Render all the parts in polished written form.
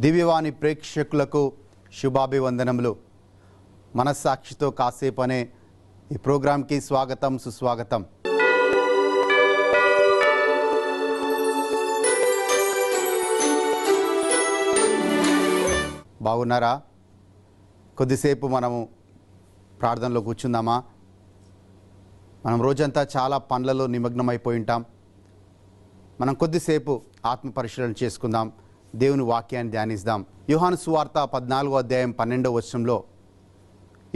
దివ్యవాణి ప్రేక్షకులకు శుభాభివందనములు. మనస్సాక్షితో కాసేపు అనే ఈ ప్రోగ్రాంకి స్వాగతం, సుస్వాగతం. బాగున్నారా? కొద్దిసేపు మనము ప్రార్థనలో కూర్చుందామా? మనం రోజంతా చాలా పనులలో నిమగ్నమైపోయి ఉంటాం. మనం కొద్దిసేపు ఆత్మ పరిశీలన చేసుకుందాం, దేవుని వాక్యాన్ని ధ్యానిద్దాం. యోహాను సువార్త 14వ అధ్యాయం 12వ వచనంలో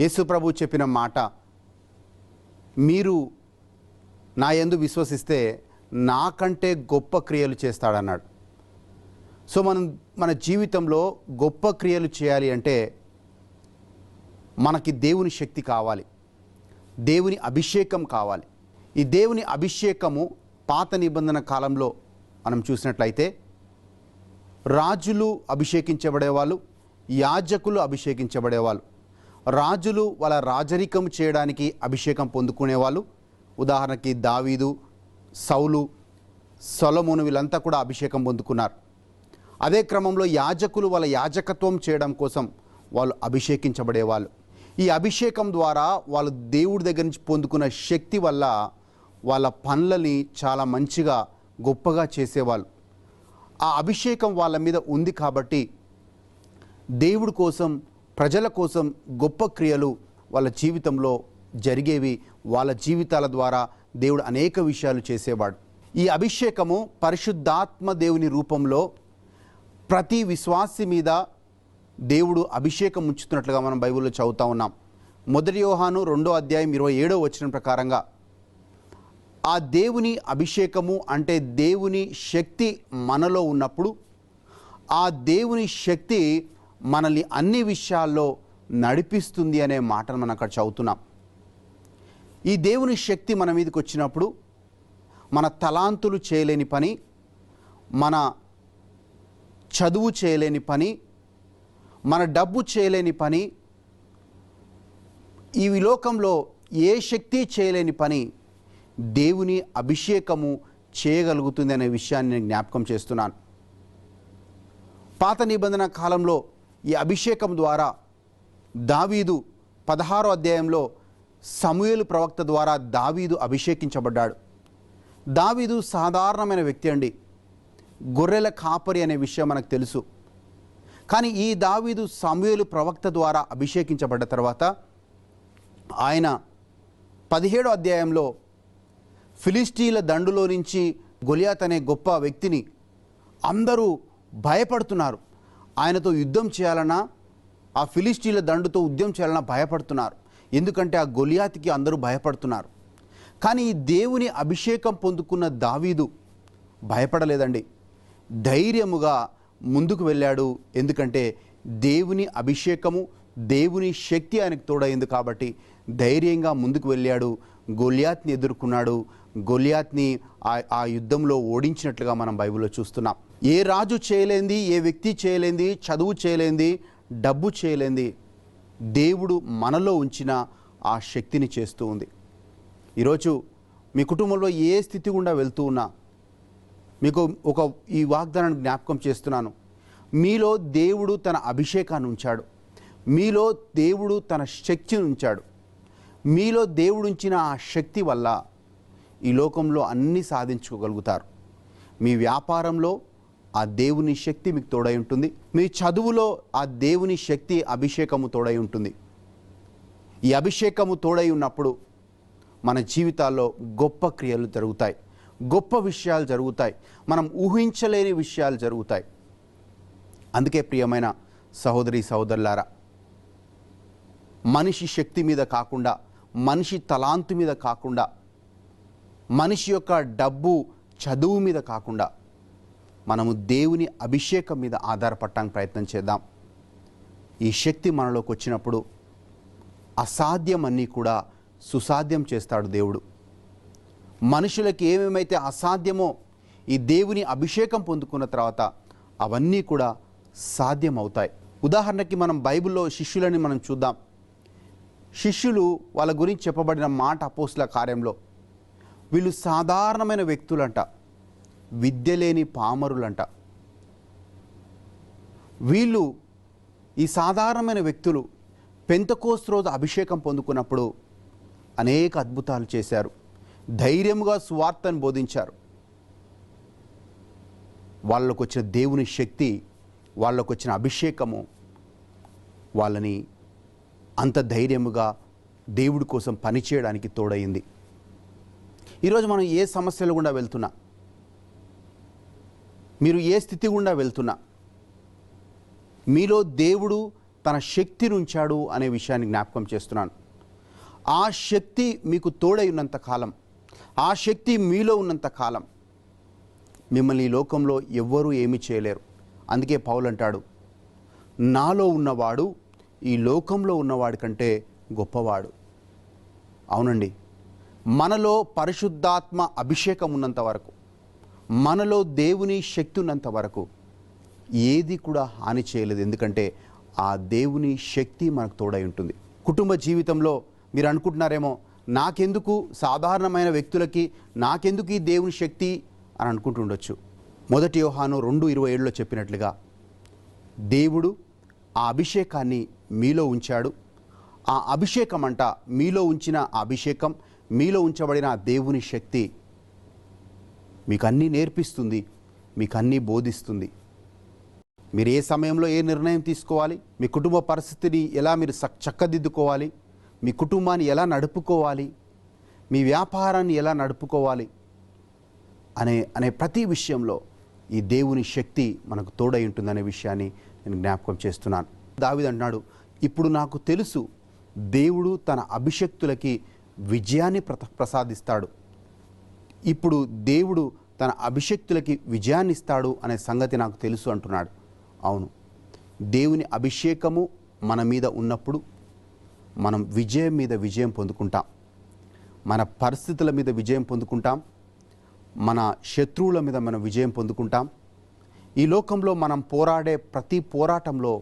యేసు ప్రభు చెప్పిన మాట, మీరు నా యందు విశ్వసిస్తే నాకంటే గొప్ప క్రియలు చేస్తాడన్నాడు. సో మన జీవితంలో గొప్ప క్రియలు చేయాలి అంటే మనకి దేవుని శక్తి కావాలి, దేవుని అభిషేకం కావాలి. ఈ దేవుని అభిషేకము పాత నిబంధన కాలంలో మనం చూసినట్లయితే రాజులు అభిషేకించబడేవాళ్ళు, యాజకులు అభిషేకించబడేవాళ్ళు. రాజులు వాళ్ళ రాజరికం చేయడానికి అభిషేకం పొందుకునేవాళ్ళు. ఉదాహరణకి దావీదు, సౌలు, సొలొమోను వీళ్ళంతా కూడా అభిషేకం పొందుకున్నారు. అదే క్రమంలో యాజకులు వాళ్ళ యాజకత్వం చేయడం కోసం వాళ్ళు అభిషేకించబడేవాళ్ళు. ఈ అభిషేకం ద్వారా వాళ్ళు దేవుడి దగ్గర నుంచి పొందుకున్న శక్తి వల్ల వాళ్ళ పనులని చాలా మంచిగా గొప్పగా చేసేవాళ్ళు. ఆ అభిషేకం వాళ్ళ మీద ఉంది కాబట్టి దేవుడి కోసం, ప్రజల కోసం గొప్ప క్రియలు వాళ్ళ జీవితంలో జరిగేవి. వాళ్ళ జీవితాల ద్వారా దేవుడు అనేక విషయాలు చేసేవాడు. ఈ అభిషేకము పరిశుద్ధాత్మ దేవుని రూపంలో ప్రతి విశ్వాసి మీద దేవుడు అభిషేకం ఉంచుతున్నట్లుగా మనం బైబిల్లో చదువుతూ ఉన్నాం. 1 యోహాను 2వ అధ్యాయం 27వ వచనం ప్రకారంగా ఆ దేవుని అభిషేకము అంటే దేవుని శక్తి మనలో ఉన్నప్పుడు ఆ దేవుని శక్తి మనల్ని అన్ని విషయాల్లో నడిపిస్తుంది అనే మాటను మనం అక్కడ చదువుతున్నాం. ఈ దేవుని శక్తి మన మీదకి వచ్చినప్పుడు మన తలాంతులు చేయలేని పని, మన చదువు చేయలేని పని, మన డబ్బు చేయలేని పని, ఈ లోకంలో ఏ శక్తి చేయలేని పని దేవుని అభిషేకము చేయగలుగుతుంది అనే విషయాన్ని నేను జ్ఞాపకం చేస్తున్నాను. పాత నిబంధన కాలంలో ఈ అభిషేకం ద్వారా దావీదు 16వ అధ్యాయంలో సమూయేలు ప్రవక్త ద్వారా దావీదు అభిషేకించబడ్డాడు. దావీదు సాధారణమైన వ్యక్తి అండి, గొర్రెల కాపరి అనే విషయం మనకు తెలుసు. కానీ ఈ దావీదు సమూయేలు ప్రవక్త ద్వారా అభిషేకించబడ్డ తర్వాత ఆయన 17వ అధ్యాయంలో ఫిలిస్టీల దండులో నుంచి గొలియాత్ అనే గొప్ప వ్యక్తిని అందరూ భయపడుతున్నారు. ఆయనతో యుద్ధం చేయాలన్నా, ఆ ఫిలిస్టీల దండుతో యుద్ధం చేయాలన్నా భయపడుతున్నారు. ఎందుకంటే ఆ గొలియాత్కి అందరూ భయపడుతున్నారు. కానీ ఈ దేవుని అభిషేకం పొందుకున్న దావీదు భయపడలేదండి, ధైర్యముగా ముందుకు వెళ్ళాడు. ఎందుకంటే దేవుని అభిషేకము, దేవుని శక్తి ఆయనకు తోడైంది కాబట్టి ధైర్యంగా ముందుకు వెళ్ళాడు. గొలియాత్ని ఎదుర్కొన్నాడు. గొలియాత్ని ఆ యుద్ధంలో ఓడించినట్లుగా మనం బైబిల్లో చూస్తున్నాం. ఏ రాజు చేయలేంది, ఏ వ్యక్తి చేయలేంది, చదువు చేయలేంది, డబ్బు చేయలేంది దేవుడు మనలో ఉంచిన ఆ శక్తిని చేస్తూ ఉంది. ఈరోజు మీ కుటుంబంలో ఏ స్థితి గుండా వెళ్తూ ఉన్నా మీకు ఈ వాగ్దానాన్ని జ్ఞాపకం చేస్తున్నాను. మీలో దేవుడు తన అభిషేకాన్ని ఉంచాడు, మీలో దేవుడు తన శక్తిని ఉంచాడు. మీలో దేవుడు ఉంచిన ఆ శక్తి వల్ల ఈ లోకంలో అన్నీ సాధించుకోగలుగుతారు. మీ వ్యాపారంలో ఆ దేవుని శక్తి మీకు తోడై ఉంటుంది. మీ చదువులో ఆ దేవుని శక్తి, అభిషేకము తోడై ఉంటుంది. ఈ అభిషేకము తోడై ఉన్నప్పుడు మన జీవితాల్లో గొప్ప క్రియలు జరుగుతాయి, గొప్ప విషయాలు జరుగుతాయి, మనం ఊహించలేని విషయాలు జరుగుతాయి. అందుకే ప్రియమైన సహోదరి సహోదరులారా, మనిషి శక్తి మీద కాకుండా, మనిషి తలాంతు మీద కాకుండా, మనిషి యొక్క డబ్బు చదువు మీద కాకుండా మనము దేవుని అభిషేకం మీద ఆధారపడటానికి ప్రయత్నం చేద్దాం. ఈ శక్తి మనలోకి వచ్చినప్పుడు అసాధ్యం అన్నీ కూడా సుసాధ్యం చేస్తాడు దేవుడు. మనుషులకి ఏమేమైతే అసాధ్యమో ఈ దేవుని అభిషేకం పొందుకున్న తర్వాత అవన్నీ కూడా సాధ్యం అవుతాయి. ఉదాహరణకి మనం బైబిల్లో శిష్యులని మనం చూద్దాం. శిష్యులు వాళ్ళ గురించి చెప్పబడిన మాట అపోస్తుల కార్యంలో, వీళ్ళు సాధారణమైన వ్యక్తులంట, విద్య లేని పామరులంట. వీళ్ళు ఈ సాధారణమైన వ్యక్తులు పెంతెకోస్తు రోజు అభిషేకం పొందుకున్నప్పుడు అనేక అద్భుతాలు చేశారు, ధైర్యముగా సువార్తను బోధించారు. వాళ్ళకు వచ్చిన దేవుని శక్తి, వాళ్ళకు వచ్చిన అభిషేకము వాళ్ళని అంత ధైర్యముగా దేవుడి కోసం పనిచేయడానికి తోడయింది. ఈరోజు మనం ఏ సమస్యలు గుండా వెళ్తున్నా, మీరు ఏ స్థితి గుండా వెళ్తున్నా, మీలో దేవుడు తన శక్తిని ఉంచాడు అనే విషయాన్ని జ్ఞాపకం చేస్తున్నాను. ఆ శక్తి మీకు తోడై ఉన్నంత కాలం, ఆ శక్తి మీలో ఉన్నంత కాలం మిమ్మల్ని ఈ లోకంలో ఎవ్వరూ ఏమీ చేయలేరు. అందుకే పౌలు అంటాడు, నాలో ఉన్నవాడు ఈ లోకంలో ఉన్నవాడి కంటే గొప్పవాడు. అవునండి, మనలో పరిశుద్ధాత్మ అభిషేకం ఉన్నంత వరకు, మనలో దేవుని శక్తి ఉన్నంత వరకు ఏది కూడా హాని చేయలేదు. ఎందుకంటే ఆ దేవుని శక్తి మనకు తోడై ఉంటుంది. కుటుంబ జీవితంలో మీరు అనుకుంటున్నారేమో, నాకెందుకు సాధారణమైన వ్యక్తులకి నాకెందుకు ఈ దేవుని శక్తి అని అనుకుంటుండొచ్చు. 1 యోహాను 2:27లో చెప్పినట్లుగా దేవుడు ఆ అభిషేకాన్ని మీలో ఉంచాడు. ఆ అభిషేకం అంట, మీలో ఉంచిన ఆ అభిషేకం, మీలో ఉంచబడిన ఆ దేవుని శక్తి మీకు అన్నీ నేర్పిస్తుంది, మీకు అన్నీ బోధిస్తుంది. మీరు ఏ సమయంలో ఏ నిర్ణయం తీసుకోవాలి, మీ కుటుంబ పరిస్థితిని ఎలా మీరు చక్కదిద్దుకోవాలి, మీ కుటుంబాన్ని ఎలా నడుపుకోవాలి, మీ వ్యాపారాన్ని ఎలా నడుపుకోవాలి అనే ప్రతి విషయంలో ఈ దేవుని శక్తి మనకు తోడై ఉంటుందనే విషయాన్ని నేను జ్ఞాపకం చేస్తున్నాను. దావీదు అంటున్నాడు, ఇప్పుడు నాకు తెలుసు దేవుడు తన అభిషక్తులకి విజయాన్ని ప్రసాదిస్తాడు. ఇప్పుడు దేవుడు తన అభిషక్తులకి విజయాన్ని ఇస్తాడు అనే సంగతి నాకు తెలుసు అంటున్నాడు. అవును, దేవుని అభిషేకము మన మీద ఉన్నప్పుడు మనం విజయం మీద విజయం పొందుకుంటాం, మన పరిస్థితుల మీద విజయం పొందుకుంటాం, మన శత్రువుల మీద మనం విజయం పొందుకుంటాం. ఈ లోకంలో మనం పోరాడే ప్రతి పోరాటంలో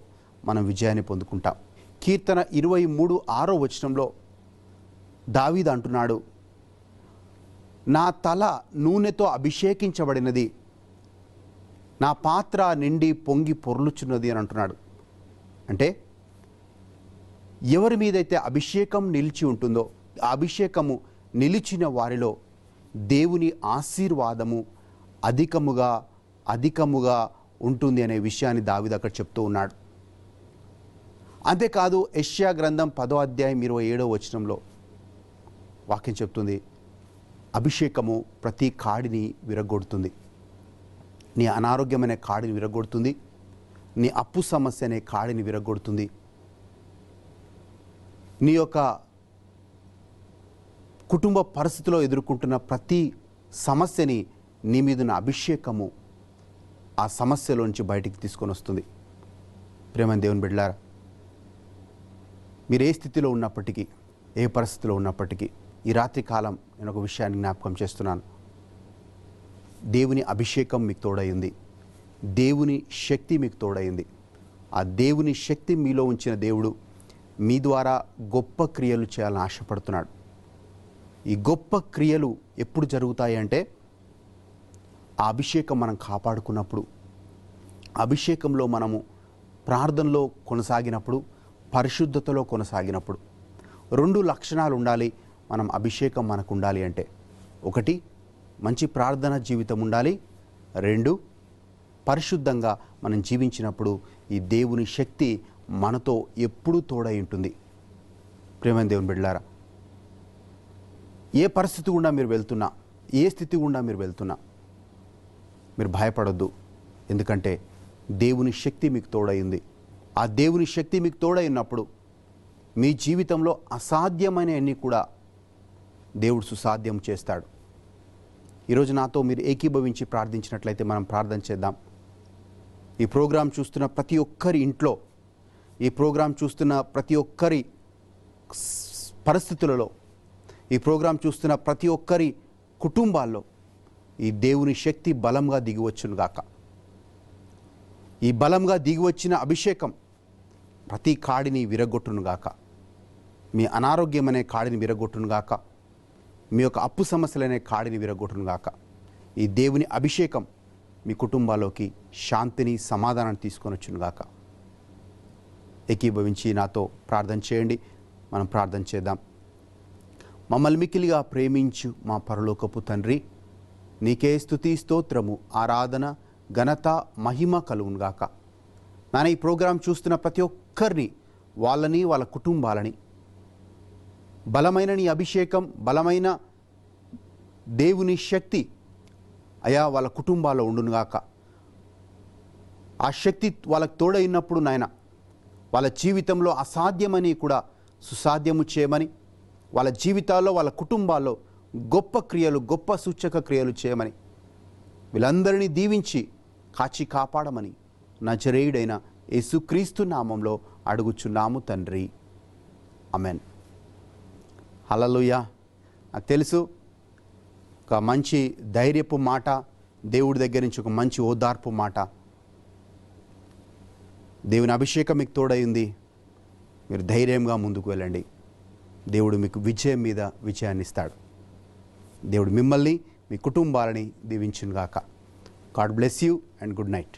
మనం విజయాన్ని పొందుకుంటాం. కీర్తన 23:6 దావీదు అంటున్నాడు, నా తల నూనెతో అభిషేకించబడినది, నా పాత్ర నిండి పొంగి పొర్లుచున్నది అని అంటున్నాడు. అంటే ఎవరి మీదైతే అభిషేకం నిలిచి ఉంటుందో, ఆ అభిషేకము నిలిచిన వారిలో దేవుని ఆశీర్వాదము అధికముగా ఉంటుంది అనే విషయాన్ని దావీదు అక్కడ చెప్తూ ఉన్నాడు. అంతేకాదు, యెషయా గ్రంథం 10:27 వాక్యం చెప్తుంది, అభిషేకము ప్రతి కాడిని విరగొడుతుంది. నీ అనారోగ్యమైన కాడిని విరగొడుతుంది, నీ అప్పు సమస్య అనే కాడిని విరగొడుతుంది, నీ యొక్క కుటుంబ పరిస్థితిలో ఎదుర్కొంటున్న ప్రతి సమస్యని నీ మీదున్న అభిషేకము ఆ సమస్యలోంచి బయటికి తీసుకొని వస్తుంది. ప్రేమ దేవుని బిడ్డలారా, మీరు ఏ స్థితిలో ఉన్నప్పటికీ, ఏ పరిస్థితిలో ఉన్నప్పటికీ, ఈ రాత్రి కాలం నేను ఒక విషయాన్ని జ్ఞాపకం చేస్తున్నాను. దేవుని అభిషేకం మీకు తోడైంది, దేవుని శక్తి మీకు తోడైంది. ఆ దేవుని శక్తి మీలో ఉంచిన దేవుడు మీ ద్వారా గొప్ప క్రియలు చేయాలని ఆశపడుతున్నాడు. ఈ గొప్ప క్రియలు ఎప్పుడు జరుగుతాయి అంటే, ఆ అభిషేకం మనం కాపాడుకున్నప్పుడు, అభిషేకంలో మనము ప్రార్థనలో కొనసాగినప్పుడు, పరిశుద్ధతలో కొనసాగినప్పుడు. 2 లక్షణాలు ఉండాలి మనం అభిషేకం మనకు ఉండాలి అంటే. 1, మంచి ప్రార్థన జీవితం ఉండాలి. 2, పరిశుద్ధంగా మనం జీవించినప్పుడు ఈ దేవుని శక్తి మనతో ఎప్పుడూ తోడై ఉంటుంది. ప్రేమ దేవుని బిడ్డలారా, ఏ పరిస్థితి గుండా మీరు వెళ్తున్నా, ఏ స్థితి గుండా మీరు వెళ్తున్నా, మీరు భయపడొద్దు. ఎందుకంటే దేవుని శక్తి మీకు తోడైంది. ఆ దేవుని శక్తి మీకు తోడై ఉన్నప్పుడు మీ జీవితంలో అసాధ్యమైనవన్నీ కూడా దేవుడు సుసాధ్యం చేస్తాడు. ఈరోజు నాతో మీరు ఏకీభవించి ప్రార్థించినట్లయితే మనం ప్రార్థన చేద్దాం. ఈ ప్రోగ్రాం చూస్తున్న ప్రతి ఒక్కరి ఇంట్లో, ఈ ప్రోగ్రాం చూస్తున్న ప్రతి ఒక్కరి పరిస్థితులలో, ఈ ప్రోగ్రాం చూస్తున్న ప్రతి ఒక్కరి కుటుంబాల్లో ఈ దేవుని శక్తి బలంగా దిగివచ్చును గాక. ఈ బలంగా దిగివచ్చిన అభిషేకం ప్రతి కాడిని విరగొట్టునుగాక. మీ అనారోగ్యం అనే కాడిని విరగొట్టునుగాక. మీ యొక్క అప్పు సమస్యలనే కాడిని విరగొట్టునుగాక. ఈ దేవుని అభిషేకం మీ కుటుంబాల్లోకి శాంతిని, సమాధానాన్ని తీసుకొని వచ్చునుగాక. ఏకీభవించి నాతో ప్రార్థన చేయండి. మనం ప్రార్థన చేద్దాం. మమ్మల్ని మిక్కిలిగా ప్రేమించు మా పరలోకపు తండ్రి, నీకే స్తుతి, స్తోత్రము, ఆరాధన, ఘనత, మహిమ కలుగునుగాక. నాన్న, ఈ ప్రోగ్రాం చూస్తున్న ప్రతి ఒక్కరిని, వాళ్ళని, వాళ్ళ కుటుంబాలని బలమైన నీ అభిషేకం, బలమైన దేవుని శక్తి అయా వాళ్ళ కుటుంబాల్లో ఉండునుగాక. ఆ శక్తి వాళ్ళకు తోడైనప్పుడు నాయన, వాళ్ళ జీవితంలో అసాధ్యమని కూడా సుసాధ్యము చేయమని, వాళ్ళ జీవితాల్లో, వాళ్ళ కుటుంబాల్లో గొప్ప క్రియలు, గొప్ప సూచక క్రియలు చేయమని, వీళ్ళందరినీ దీవించి కాచి కాపాడమని నజరేయుడైన యేసుక్రీస్తు నామంలో అడుగుచున్నాము తండ్రి. ఆమేన్. హల్లెలూయా. నాకు తెలుసు, ఒక మంచి ధైర్యపు మాట, దేవుడి దగ్గర నుంచి ఒక మంచి ఓదార్పు మాట, దేవుని అభిషేకం మీకు తోడైంది. మీరు ధైర్యంగా ముందుకు వెళ్ళండి. దేవుడు మీకు విజయం మీద విజయాన్ని ఇస్తాడు. దేవుడు మిమ్మల్ని, మీ కుటుంబాలని దీవించునుగాక. God bless you and good night.